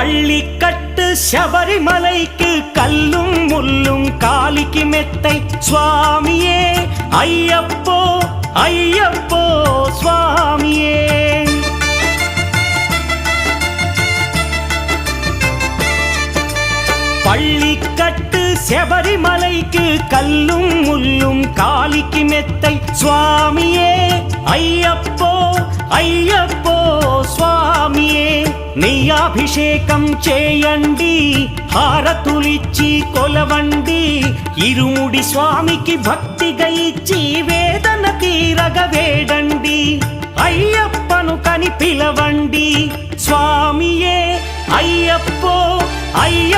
பள்ளிக்கட்டு சபரிமலைக்கு கல்லும் முள்ளும் காலிக்கு மெத்தை சுவாமியே ஐயப்போ ஐயப்போ சுவாமியே. பள்ளிக்கட்டு சபரிமலைக்கு கல்லும் முள்ளும் காலிக்கு மெத்தை சுவாமியே ஐயப்போ ஐயப்போ స్వామియే. నీ అభిషేకం చేయండి హారతులిచ్చి కొలవండి ఇరుముడి స్వామికి భక్తిగా ఇచ్చి వేదన తీరగ వేడండి అయ్యప్పను కని పిలవండి స్వామియే అయ్యప్పో అయ్య